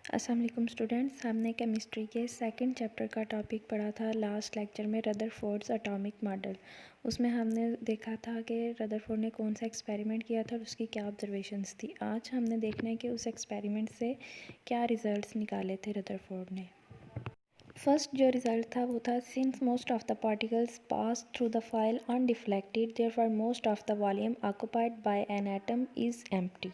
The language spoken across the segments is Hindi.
अस्सलाम वालेकुम स्टूडेंट्स, हमने केमिस्ट्री के सेकंड चैप्टर का टॉपिक पढ़ा था लास्ट लेक्चर में, रदरफोर्ड्स एटॉमिक मॉडल। उसमें हमने देखा था कि रदरफोर्ड ने कौन सा एक्सपेरिमेंट किया था और उसकी क्या ऑब्जर्वेशंस थी। आज हमने देखना है कि उस एक्सपेरिमेंट से क्या रिजल्ट्स निकाले थे रदरफोर्ड ने। फर्स्ट जो रिज़ल्ट था वो था, since most of the particles pass through the file undeflected therefore most of the volume occupied by N atom is empty.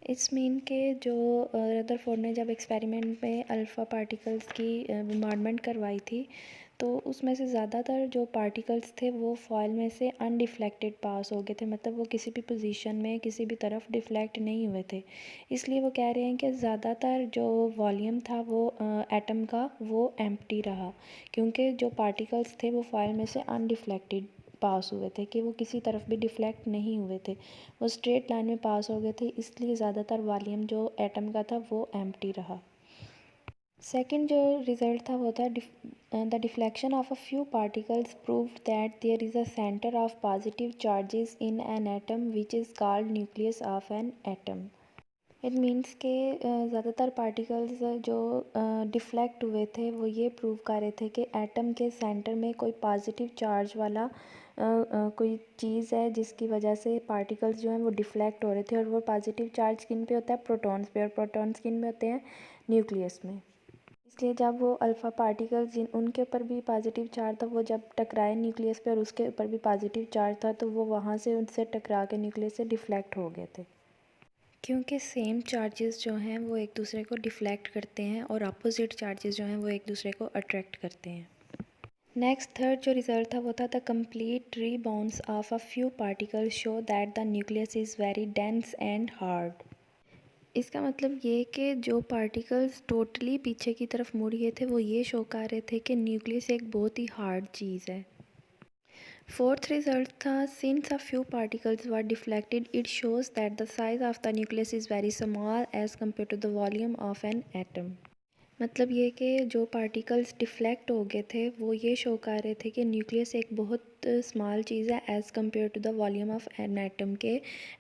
It's mean के जो रदरफोर्ड ने जब एक्सपेरिमेंट में अल्फ़ा पार्टिकल्स की बॉम्बार्डमेंट करवाई थी, तो उसमें से ज़्यादातर जो पार्टिकल्स थे वो फॉइल में से अनडिफ्लेक्टेड पास हो गए थे, मतलब वो किसी भी पोजीशन में किसी भी तरफ डिफ्लेक्ट नहीं हुए थे। इसलिए वो कह रहे हैं कि ज़्यादातर जो वॉल्यूम था वो एटम का वो एम्प्टी रहा, क्योंकि जो पार्टिकल्स थे वो फॉइल में से अनडिफ्लेक्टेड पास हुए थे, कि वो किसी तरफ भी डिफ्लेक्ट नहीं हुए थे, वो स्ट्रेट लाइन में पास हो गए थे। इसलिए ज़्यादातर वॉल्यूम जो एटम का था वो एम्प्टी रहा। सेकंड जो रिज़ल्ट था वो था, the deflection of a few particles proved that there is a centre of positive charges in an atom which is called nucleus of an atom. It means के ज़्यादातर पार्टिकल्स जो डिफ्लेक्ट हुए थे वो ये प्रूव कर रहे थे कि एटम के सेंटर में कोई पॉजिटिव चार्ज वाला कोई चीज़ है, जिसकी वजह से पार्टिकल्स जो हैं वो डिफ्लेक्ट हो रहे थे। और वो पॉजिटिव चार्ज किन पे होता है? प्रोटॉन्स पे। और प्रोटॉन्स किन में होते हैं? न्यूक्लियस में। इसलिए जब वो अल्फ़ा पार्टिकल्स जिन उनके ऊपर भी पॉजिटिव चार्ज था, वो जब टकराए न्यूक्लियस पे और उसके ऊपर भी पॉजिटिव चार्ज था, तो वो वहाँ से उनसे टकरा के न्यूक्लियस से डिफ्लेक्ट हो गए थे, क्योंकि सेम चार्जेस जो हैं वो एक दूसरे को डिफ्लेक्ट करते हैं और अपोजिट चार्जेस जो हैं वो एक दूसरे को अट्रैक्ट करते हैं। नेक्स्ट थर्ड जो रिज़ल्ट था वो था, the complete rebounce of a few particles show that the nucleus is very dense and hard. इसका मतलब ये कि जो पार्टिकल्स टोटली पीछे की तरफ मुड़ गए थे वो ये शो कर रहे थे कि न्यूक्लियस एक बहुत ही हार्ड चीज़ है। फोर्थ रिजल्ट था, since a few particles were deflected it shows that the size of the nucleus is very small as compare to the volume of an atom. मतलब ये कि जो पार्टिकल्स डिफ्लेक्ट हो गए थे वो ये शो कर रहे थे कि न्यूक्लियस एक बहुत स्मॉल चीज़ है as compare to the volume of an atom, के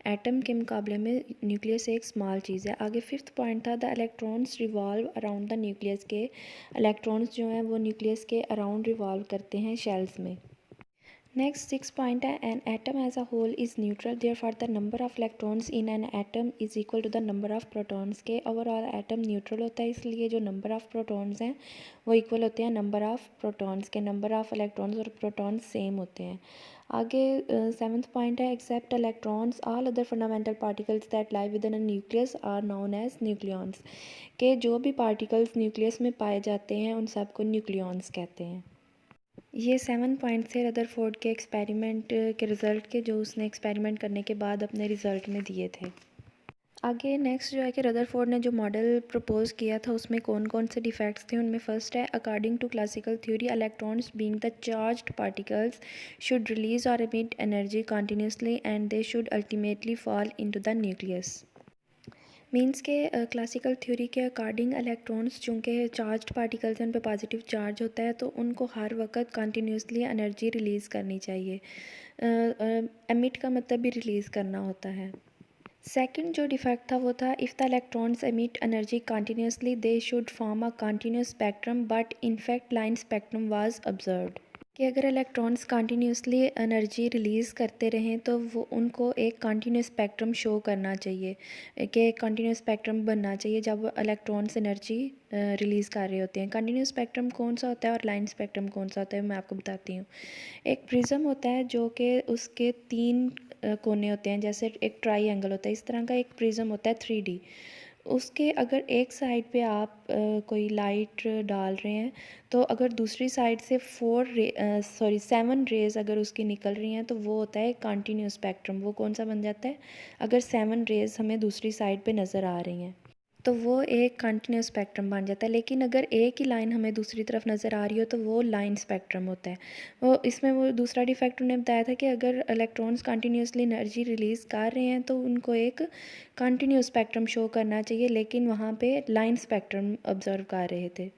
एटम के मुकाबले में न्यूक्लियस एक स्मॉल चीज़ है। आगे फिफ्थ पॉइंट था, the electrons revolve around the nucleus, के इलेक्ट्रॉन्स जो हैं वो न्यूक्लियस के अराउंड रिवॉल्व करते हैं शेल्स में। नेक्स्ट सिक्स पॉइंट है, an atom as a whole is neutral therefore the number of electrons in an atom is equal to the number of protons, के ओवरऑल एटम न्यूट्रल होता है, इसलिए जो नंबर ऑफ प्रोटॉन्स हैं वो इक्वल होते हैं नंबर ऑफ प्रोटॉन्स के। नंबर ऑफ इलेक्ट्रॉन्स और प्रोटॉन्स सेम होते हैं। आगे सेवन्थ पॉइंट है, except electrons all other fundamental particles that lie within a nucleus are known as nucleons, के जो भी पार्टिकल्स न्यूक्लियस में पाए जाते हैं उन सबको न्यूक्लियॉन्स कहते हैं। ये 7 पॉइंट थे रदरफोर्ड के एक्सपेरिमेंट के रिज़ल्ट के, जो उसने एक्सपेरिमेंट करने के बाद अपने रिज़ल्ट में दिए थे। आगे नेक्स्ट जो है कि रदरफोर्ड ने जो मॉडल प्रपोज किया था उसमें कौन कौन से डिफेक्ट्स थे। उनमें फर्स्ट है, according to classical theory electrons being the charged particles should release और emit energy continuously and they should ultimately fall into the nucleus. Means के क्लासिकल थ्योरी के अकॉर्डिंग इलेक्ट्रॉन्स चूँकि चार्ज्ड पार्टिकल्स हैं, उन पे पॉजिटिव चार्ज होता है, तो उनको हर वक्त कंटिन्यूसली एनर्जी रिलीज़ करनी चाहिए। एमिट का मतलब भी रिलीज़ करना होता है। सेकंड जो डिफेक्ट था वो था, if the electrons emit energy continuously they should form a continuous spectrum but in fact line spectrum was observed, कि अगर इलेक्ट्रॉन्स कंटिन्यूसली एनर्जी रिलीज़ करते रहें तो वो उनको एक कंटिन्यूस स्पेक्ट्रम शो करना चाहिए, कि एक कंटिन्यूस स्पेक्ट्रम बनना चाहिए जब इलेक्ट्रॉन्स एनर्जी रिलीज़ कर रहे होते हैं। कंटिन्यूस स्पेक्ट्रम कौन सा होता है और लाइन स्पेक्ट्रम कौन सा होता है, मैं आपको बताती हूँ। एक प्रिज्म होता है जो कि उसके 3 कोने होते हैं, जैसे एक ट्राई होता है, इस तरह का एक प्रिज्म होता है 3D। उसके अगर एक साइड पे आप कोई लाइट डाल रहे हैं, तो अगर दूसरी साइड से 7 रेज़ अगर उसकी निकल रही हैं तो वो होता है कंटिन्यूस स्पेक्ट्रम। वो कौन सा बन जाता है? अगर 7 रेज़ हमें दूसरी साइड पे नज़र आ रही हैं तो वो एक कंटिन्यूस स्पेक्ट्रम बन जाता है। लेकिन अगर एक ही लाइन हमें दूसरी तरफ नज़र आ रही हो तो वो लाइन स्पेक्ट्रम होता है। वो इसमें वो दूसरा डिफेक्ट उन्होंने बताया था कि अगर इलेक्ट्रॉन्स कंटिन्यूसली एनर्जी रिलीज़ कर रहे हैं तो उनको एक कंटिन्यूस स्पेक्ट्रम शो करना चाहिए, लेकिन वहाँ पे लाइन स्पेक्ट्रम ऑब्जर्व कर रहे थे।